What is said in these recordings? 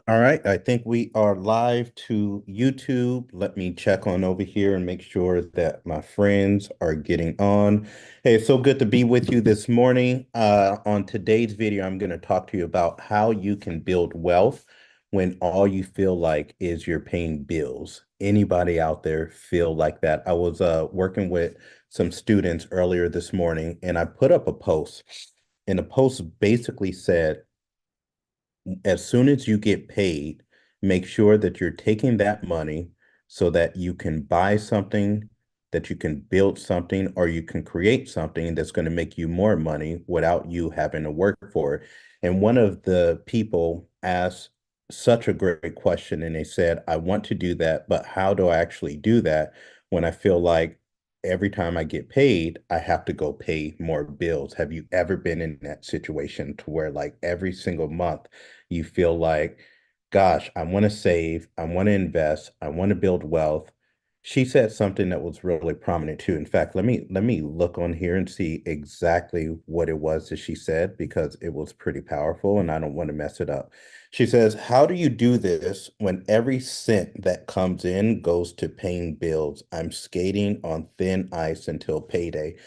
All right, I think we are live to YouTube. Let me check on over here and make sure that my friends are getting on. Hey, it's so good to be with you this morning. On today's video, I'm going to talk to you about how you can build wealth when all you feel like is you're paying bills. Anybody out there feel like that? I was working with some students earlier this morning, and I put up a post, and the post basically said, as soon as you get paid, make sure that you're taking that money so that you can buy something, that you can build something, or you can create something that's going to make you more money without you having to work for it. And one of the people asked such a great question, and they said, I want to do that, but how do I actually do that when I feel like every time I get paid, I have to go pay more bills? Have you ever been in that situation to where like every single month you feel like, gosh, I want to save, I want to invest, I want to build wealth? She said something that was really prominent too. In fact, let me look on here and see exactly what it was that she said, because it was pretty powerful and I don't want to mess it up. She says, how do you do this when every cent that comes in goes to paying bills? I'm skating on thin ice until payday.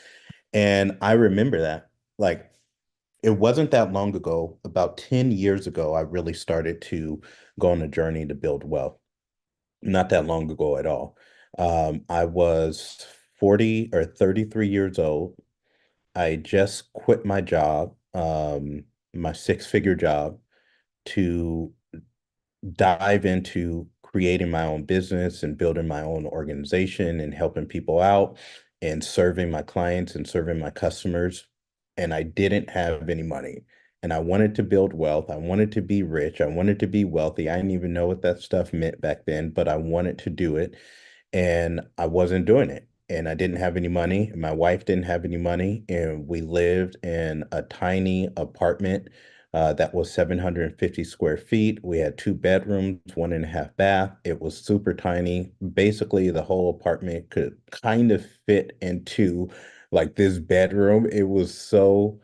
And I remember that. Like, it wasn't that long ago, about 10 years ago, I really started to go on a journey to build wealth. Not that long ago at all. I was 40 or 33 years old. I just quit my job, my six-figure job, to dive into creating my own business and building my own organization and helping people out and serving my clients and serving my customers. And I didn't have any money. And I wanted to build wealth. I wanted to be rich. I wanted to be wealthy. I didn't even know what that stuff meant back then, but I wanted to do it. And I wasn't doing it. And I didn't have any money. My wife didn't have any money. And we lived in a tiny apartment that was 750 square feet. We had two bedrooms, one and a half bath. It was super tiny. Basically, the whole apartment could kind of fit into like this bedroom. It was so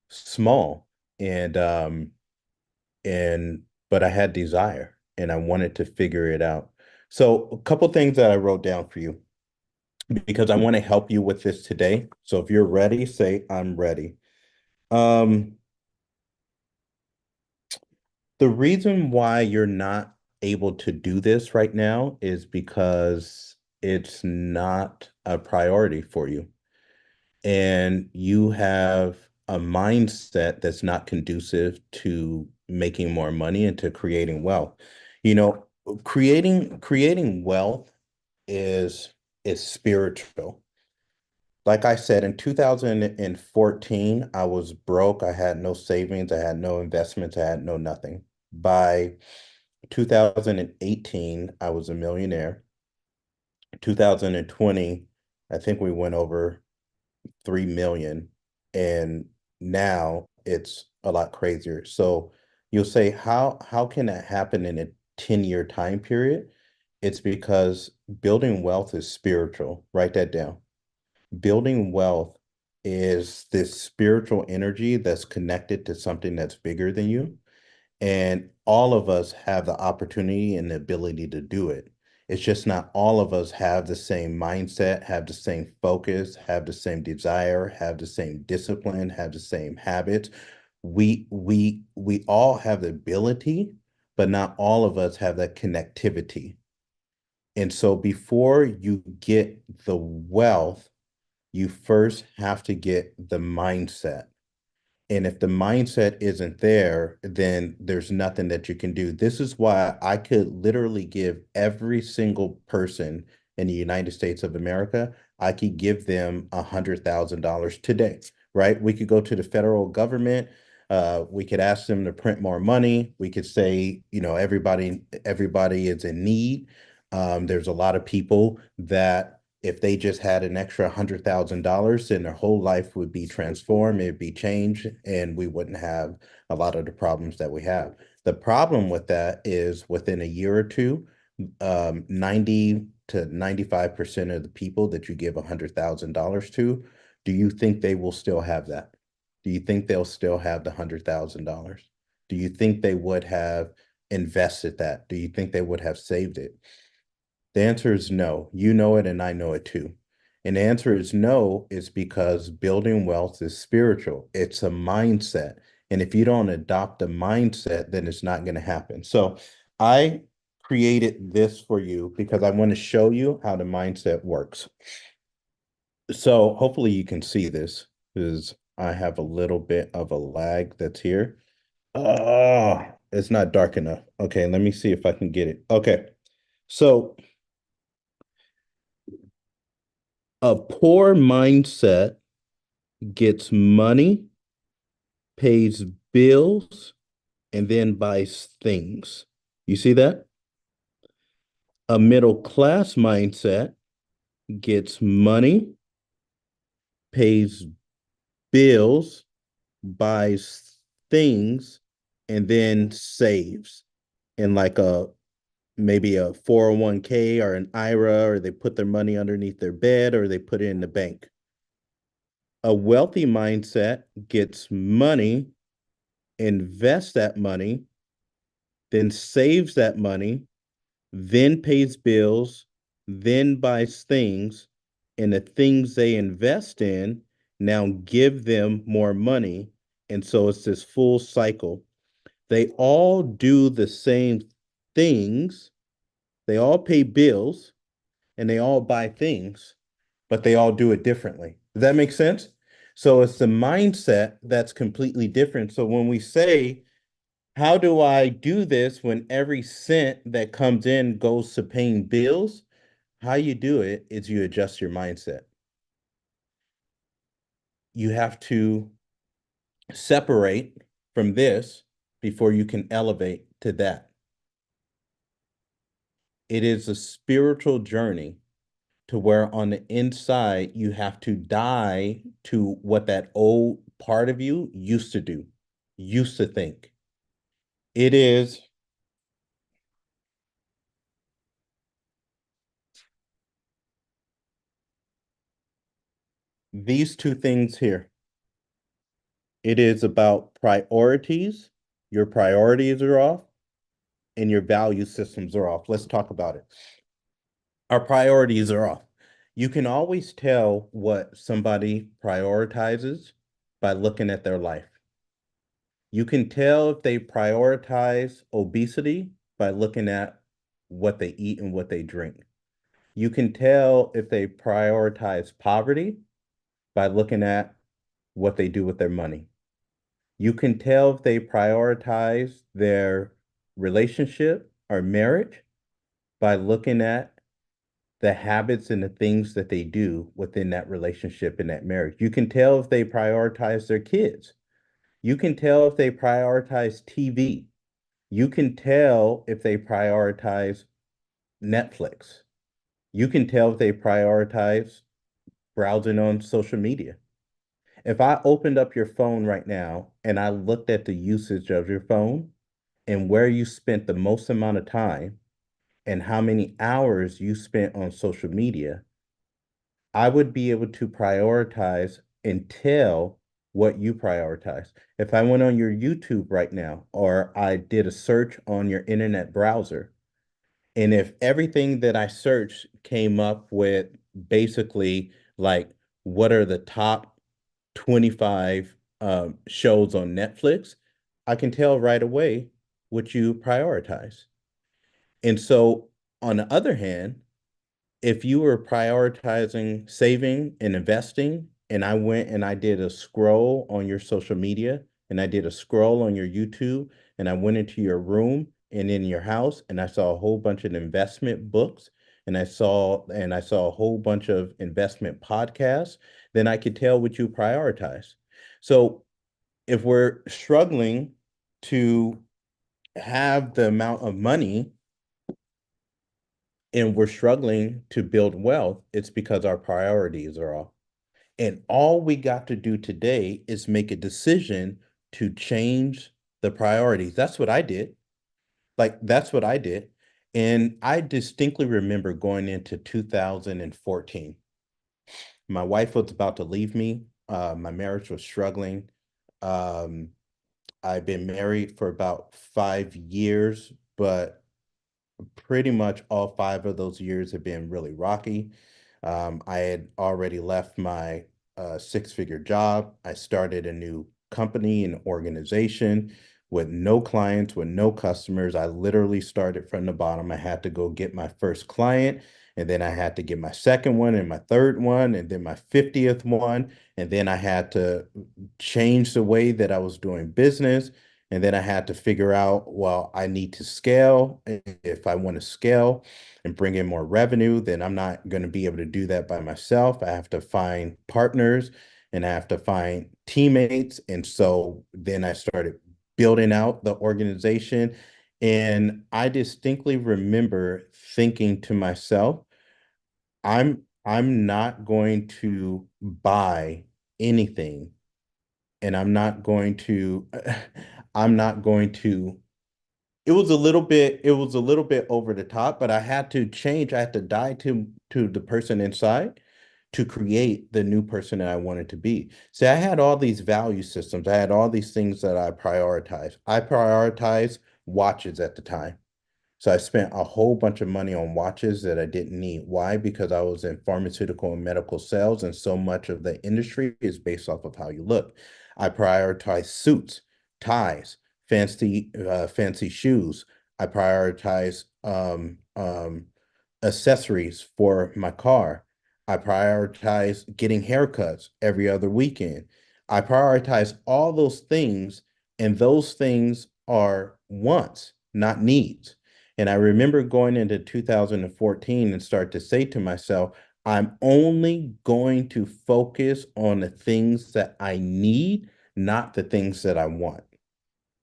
small. And and but I had desire and I wanted to figure it out. So a couple things that I wrote down for you, because I want to help you with this today. So if you're ready, say I'm ready. Um, the reason why you're not able to do this right now is because it's not a priority for you. And you have a mindset that's not conducive to making more money and to creating wealth. You know, creating wealth is is spiritual. Like I said, in 2014, I was broke. I had no savings. I had no investments. I had no nothing. By 2018, I was a millionaire. 2020, I think we went over 3 million. And now it's a lot crazier. So you'll say, how can that happen in a 10-year time period? It's because building wealth is spiritual. Write that down. Building wealth is this spiritual energy that's connected to something that's bigger than you. And all of us have the opportunity and the ability to do it. It's just not all of us have the same mindset, have the same focus, have the same desire, have the same discipline, have the same habits. We all have the ability, but not all of us have that connectivity. And so before you get the wealth, you first have to get the mindset. And if the mindset isn't there, then there's nothing that you can do. This is why I could literally give every single person in the United States of America, I could give them $100,000 today, right? We could go to the federal government. We could ask them to print more money. We could say, everybody is in need. There's a lot of people that if they just had an extra $100,000, then their whole life would be transformed, it'd be changed, and we wouldn't have a lot of the problems that we have. The problem with that is within a year or two, 90 to 95% of the people that you give $100,000 to, do you think they will still have that? Do you think they'll still have the $100,000? Do you think they would have invested that, do you think they would have saved it? The answer is no. You know it, and I know it too. And the answer is no, is because building wealth is spiritual. It's a mindset. And if you don't adopt a mindset, then it's not going to happen. So I created this for you because I want to show you how the mindset works. So hopefully you can see this because I have a little bit of a lag that's here. Oh, it's not dark enough. Okay, let me see if I can get it. Okay. So a poor mindset gets money, pays bills, and then buys things. You see that? A middle class mindset gets money, pays bills, buys things, and then saves in like a maybe a 401k or an IRA, or they put their money underneath their bed, or they put it in the bank. A wealthy mindset gets money, invests that money, then saves that money, then pays bills, then buys things, and the things they invest in now give them more money. And so it's this full cycle. They all do the same things, they all pay bills, and they all buy things, but they all do it differently. Does that make sense? So it's the mindset that's completely different. So when we say, how do I do this when every cent that comes in goes to paying bills? How you do it is you adjust your mindset. You have to separate from this before you can elevate to that. It is a spiritual journey to where on the inside you have to die to what that old part of you used to do, used to think. It is these two things here. It is about priorities. Your priorities are off and your value systems are off. Let's talk about it. Our priorities are off. You can always tell what somebody prioritizes by looking at their life. You can tell if they prioritize obesity by looking at what they eat and what they drink. You can tell if they prioritize poverty by looking at what they do with their money. You can tell if they prioritize their relationship or marriage by looking at the habits and the things that they do within that relationship and that marriage. You can tell if they prioritize their kids. You can tell if they prioritize TV. You can tell if they prioritize Netflix. You can tell if they prioritize browsing on social media. If I opened up your phone right now and I looked at the usage of your phone and where you spent the most amount of time and how many hours you spent on social media, I would be able to prioritize and tell what you prioritize. If I went on your YouTube right now, or I did a search on your internet browser, and if everything that I searched came up with basically like what are the top 25 shows on Netflix, I can tell right away what you prioritize. And so, on the other hand, if you were prioritizing saving and investing, and I went and I did a scroll on your social media, and I did a scroll on your YouTube, and I went into your room and in your house, and I saw a whole bunch of investment books, and I saw a whole bunch of investment podcasts, then I could tell what you prioritize. So if we're struggling to have the amount of money and we're struggling to build wealth, it's because our priorities are off. And all we got to do today is make a decision to change the priorities. That's what I did. Like, that's what I did. And I distinctly remember going into 2014. My wife was about to leave me. My marriage was struggling. Um, I've been married for about 5 years, but pretty much all 5 of those years have been really rocky. I had already left my six-figure job. I started a new company and organization with no clients, with no customers. I literally started from the bottom. I had to go get my first client, and then I had to get my second one and my third one, and then my 50th one. And then I had to change the way that I was doing business. And then I had to figure out, well, I need to scale. If I want to scale and bring in more revenue, then I'm not going to be able to do that by myself. I have to find partners and I have to find teammates. And so then I started building out the organization. And I distinctly remember thinking to myself, I'm not going to buy anything, and I'm not going to it was a little bit over the top, but I had to change. I had to die to the person inside to create the new person that I wanted to be. See, I had all these value systems. I had all these things that I prioritized. I prioritized watches at the time. So I spent a whole bunch of money on watches that I didn't need. Why? Because I was in pharmaceutical and medical sales, and so much of the industry is based off of how you look. I prioritize suits, ties, fancy shoes. I prioritize accessories for my car. I prioritize getting haircuts every other weekend. I prioritize all those things, and those things are wants, not needs. And I remember going into 2014 and start to say to myself, I'm only going to focus on the things that I need, not the things that I want.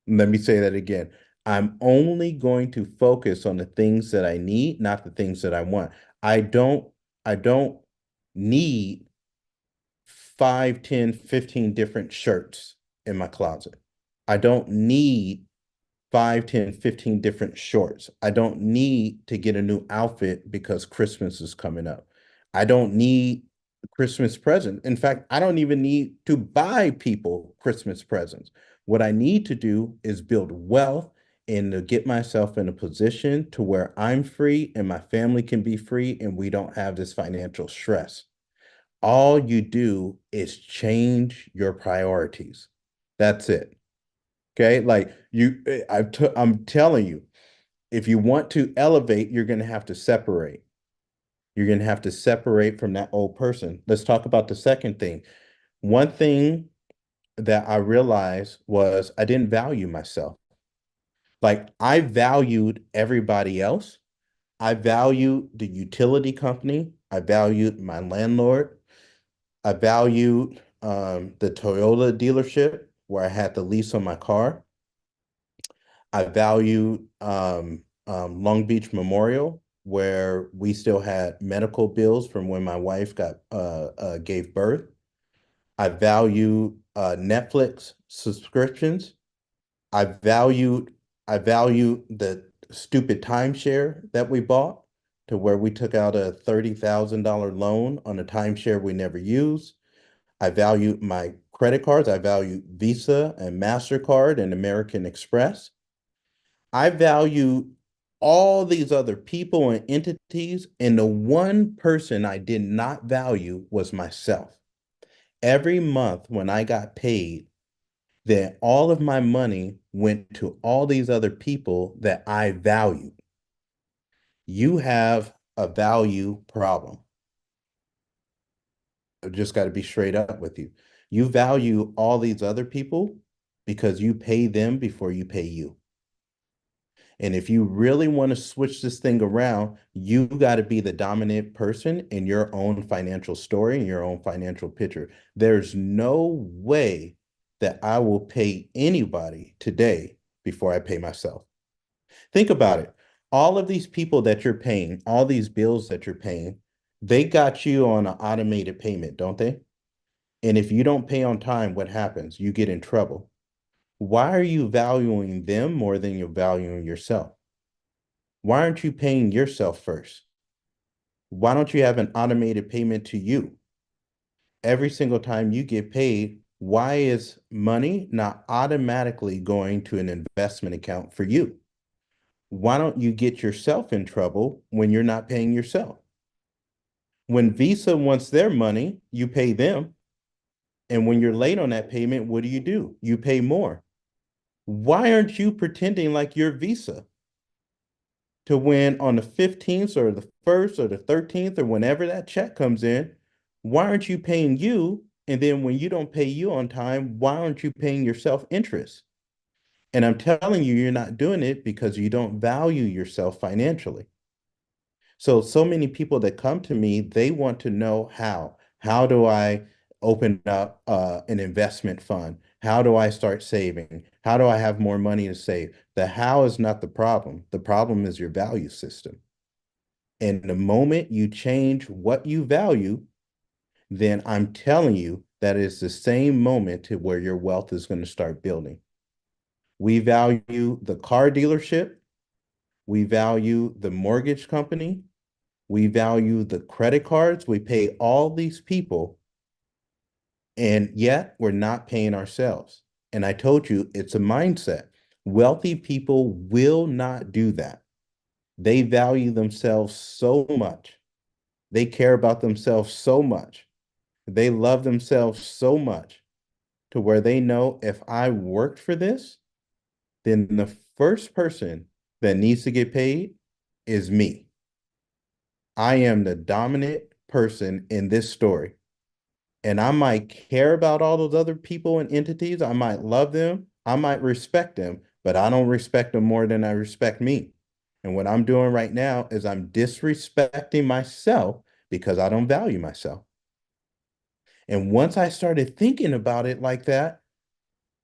Let me say that again. I'm only going to focus on the things that I need, not the things that I want. I don't, I don't need 5, 10, 15 different shirts in my closet. I don't need 5, 10, 15 different shorts. I don't need to get a new outfit because Christmas is coming up. I don't need a Christmas present. In fact, I don't even need to buy people Christmas presents. What I need to do is build wealth and to get myself in a position to where I'm free and my family can be free and we don't have this financial stress. All you do is change your priorities. That's it. Okay, like I'm telling you, if you want to elevate, you're going to have to separate. You're going to have to separate from that old person. Let's talk about the second thing. One thing that I realized was I didn't value myself. Like I valued everybody else. I valued the utility company. I valued my landlord. I valued the Toyota dealership where I had the lease on my car. I value Long Beach Memorial, where we still had medical bills from when my wife got gave birth. I value Netflix subscriptions. I valued I value the stupid timeshare that we bought to where we took out a $30,000 loan on a timeshare we never used. I value my credit cards. I value Visa and MasterCard and American Express. I value all these other people and entities, and the one person I did not value was myself. Every month when I got paid, then all of my money went to all these other people that I valued. You have a value problem. I just got to be straight up with you. You value all these other people because you pay them before you pay you. And if you really want to switch this thing around, you got to be the dominant person in your own financial story and your own financial picture. There's no way that I will pay anybody today before I pay myself. Think about it. All of these people that you're paying, all these bills that you're paying, they got you on an automated payment, don't they? And if you don't pay on time, what happens? You get in trouble. Why are you valuing them more than you're valuing yourself? Why aren't you paying yourself first? Why don't you have an automated payment to you? Every single time you get paid, Why is money not automatically going to an investment account for you? Why don't you get yourself in trouble when you're not paying yourself? When Visa wants their money, you pay them. And when you're late on that payment, what do? You pay more. Why aren't you pretending like you're Visa to when on the 15th or the 1st or the 13th or whenever that check comes in, why aren't you paying you? And then when you don't pay you on time, why aren't you paying yourself interest? And I'm telling you, you're not doing it because you don't value yourself financially. So many people that come to me, they want to know how. How do I open up an investment fund? How do I start saving? How do I have more money to save? The how is not the problem. The problem is your value system. And the moment you change what you value, then I'm telling you that is the same moment to where your wealth is going to start building. We value the car dealership. We value the mortgage company. We value the credit cards. We pay all these people, and yet we're not paying ourselves. And I told you it's a mindset. Wealthy people will not do that. They value themselves so much. They care about themselves so much. They love themselves so much to where they know if I worked for this, then the first person that needs to get paid is me. I am the dominant person in this story. And I might care about all those other people and entities. I might love them. I might respect them, but I don't respect them more than I respect me. And what I'm doing right now is I'm disrespecting myself because I don't value myself. And once I started thinking about it like that,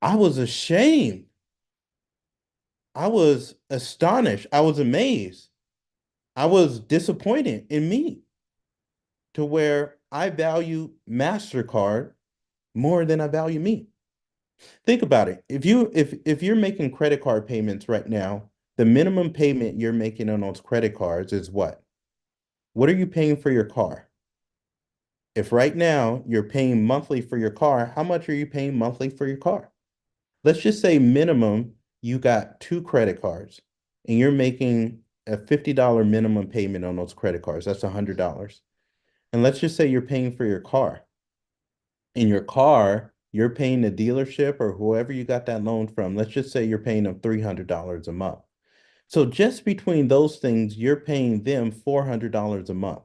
I was ashamed. I was astonished. I was amazed. I was disappointed in me to where I value MasterCard more than I value me. Think about it. If you're making credit card payments right now, the minimum payment you're making on those credit cards is what? What are you paying for your car? If right now you're paying monthly for your car, how much are you paying monthly for your car? Let's just say minimum you got two credit cards and you're making a $50 minimum payment on those credit cards. That's $100. And let's just say you're paying for your car. In your car, you're paying the dealership or whoever you got that loan from. Let's just say you're paying them $300 a month. So just between those things, you're paying them $400 a month.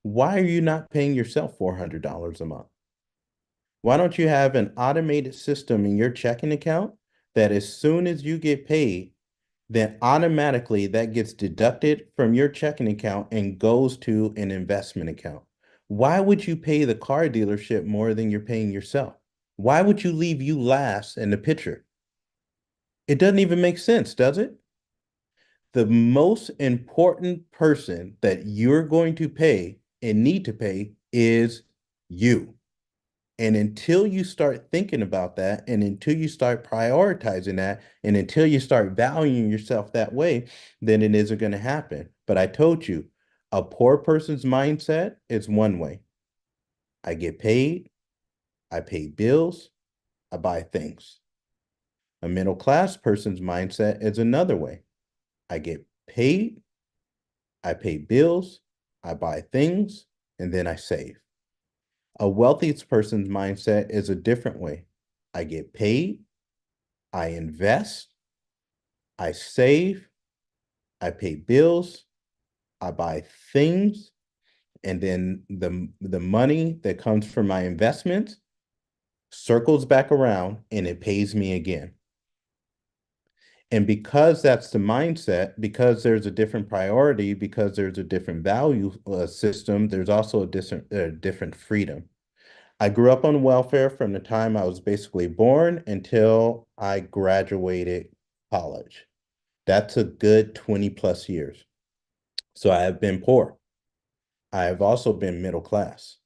Why are you not paying yourself $400 a month? Why don't you have an automated system in your checking account that as soon as you get paid, then automatically that gets deducted from your checking account and goes to an investment account? Why would you pay the car dealership more than you're paying yourself? Why would you leave you last in the picture? It doesn't even make sense, does it? The most important person that you're going to pay and need to pay is you. And until you start thinking about that, and until you start prioritizing that, and until you start valuing yourself that way, then it isn't going to happen. But I told you, a poor person's mindset is one way. I get paid, I pay bills, I buy things. A middle class person's mindset is another way. I get paid, I pay bills, I buy things, and then I save. A wealthy person's mindset is a different way. I get paid, I invest, I save, I pay bills, I buy things, and then the money that comes from my investments circles back around and it pays me again. And because that's the mindset, because there's a different priority, because there's a different value system, there's also a different freedom. I grew up on welfare from the time I was basically born until I graduated college. That's a good 20 plus years. So I have been poor. I have also been middle class,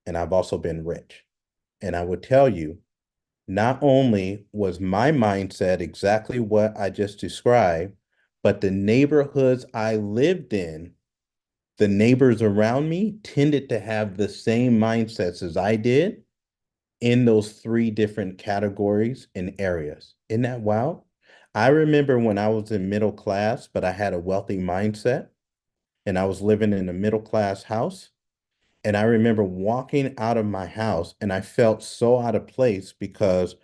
and I've also been rich. And I would tell you, not only was my mindset exactly what I just described, but the neighborhoods I lived in, the neighbors around me tended to have the same mindsets as I did. in those three different categories and areas. Isn't that wild? I remember when I was in middle class, but I had a wealthy mindset and I was living in a middle class house. And I remember walking out of my house and I felt so out of place because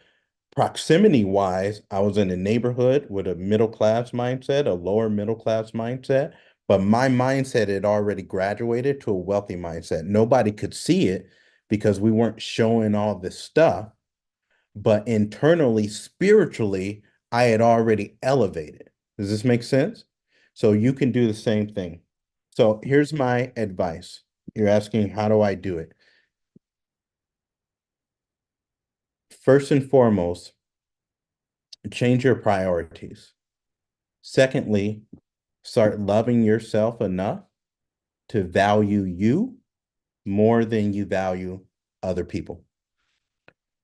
proximity wise, I was in a neighborhood with a middle class mindset, a lower middle class mindset, but my mindset had already graduated to a wealthy mindset. Nobody could see it because we weren't showing all this stuff, but internally, spiritually, I had already elevated. Does this make sense? So you can do the same thing. So here's my advice. You're asking, how do I do it? First and foremost, change your priorities. Secondly, start loving yourself enough to value you more than you value other people.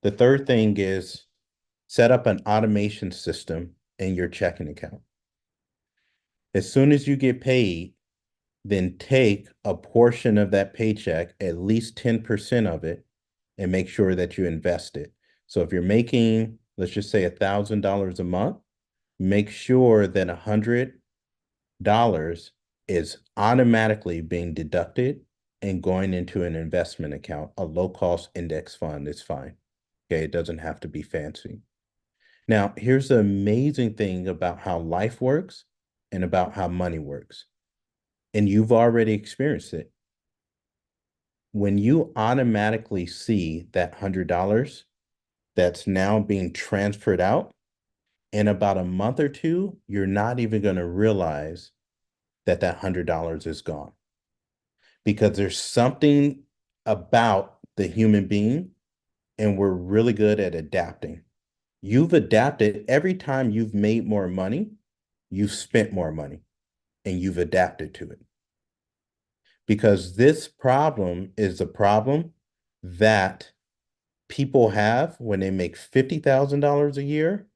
The third thing is set up an automation system in your checking account. As soon as you get paid, then take a portion of that paycheck, at least 10% of it, and make sure that you invest it. So if you're making, let's just say $1,000 a month, make sure that $100 is automatically being deducted and going into an investment account. A low-cost index fund is fine. Okay, it doesn't have to be fancy. Now, here's the amazing thing about how life works and about how money works. And you've already experienced it. When you automatically see that $100 that's now being transferred out, in about a month or two, you're not even going to realize that that $100 is gone because there's something about the human being, and we're really good at adapting. You've adapted every time you've made more money, you've spent more money, and you've adapted to it. Because this problem is a problem that people have when they make $50,000 a year,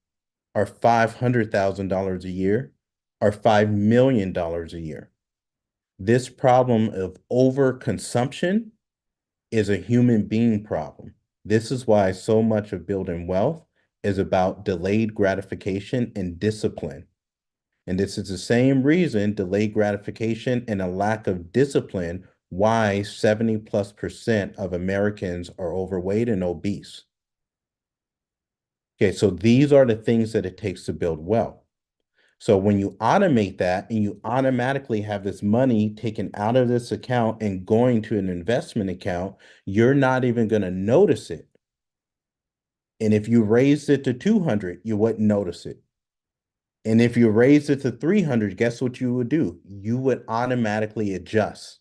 or $500,000 a year, or $5 million a year. This problem of overconsumption is a human being problem. This is why so much of building wealth is about delayed gratification and discipline. And this is the same reason delayed gratification and a lack of discipline why 70+% of Americans are overweight and obese. Okay, so these are the things that it takes to build wealth. So when you automate that and you automatically have this money taken out of this account and going to an investment account, you're not even going to notice it. And if you raised it to 200, you wouldn't notice it. And if you raised it to 300, guess what you would do? You would automatically adjust.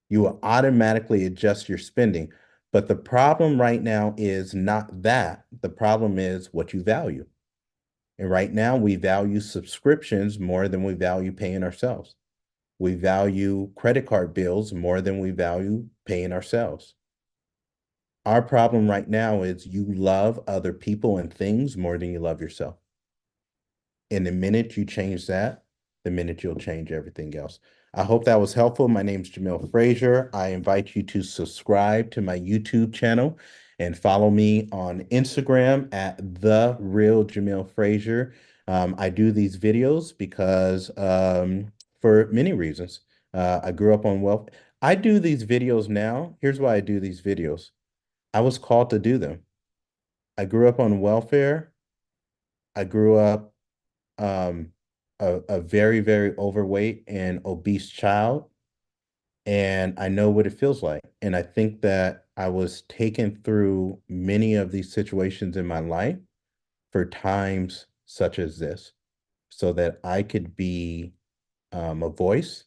You will automatically adjust your spending. But the problem right now is not that. The problem is what you value. And right now, we value subscriptions more than we value paying ourselves. We value credit card bills more than we value paying ourselves. Our problem right now is you love other people and things more than you love yourself. And the minute you change that, the minute you'll change everything else. I hope that was helpful. My name is Jamil Frazier. I invite you to subscribe to my YouTube channel and follow me on Instagram at The Real Jamil Frazier. I do these videos because for many reasons. I grew up on wealth. I do these videos now. Here's why I do these videos. I was called to do them. I grew up on welfare. I grew up um, a very, very overweight and obese child, and I know what it feels like. And I think that I was taken through many of these situations in my life for times such as this, so that I could be a voice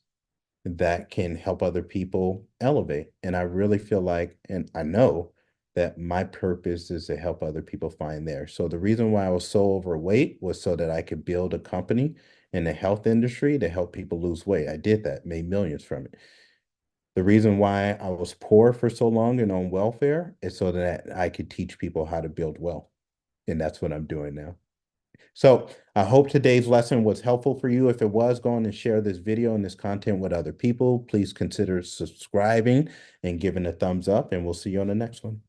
that can help other people elevate. And I really feel like, and I know that my purpose is to help other people find theirs. So the reason why I was so overweight was so that I could build a company in the health industry to help people lose weight. I did that, made millions from it. The reason why I was poor for so long and on welfare is so that I could teach people how to build wealth. And that's what I'm doing now. So I hope today's lesson was helpful for you. If it was, go on and share this video and this content with other people. Please consider subscribing and giving a thumbs up, and we'll see you on the next one.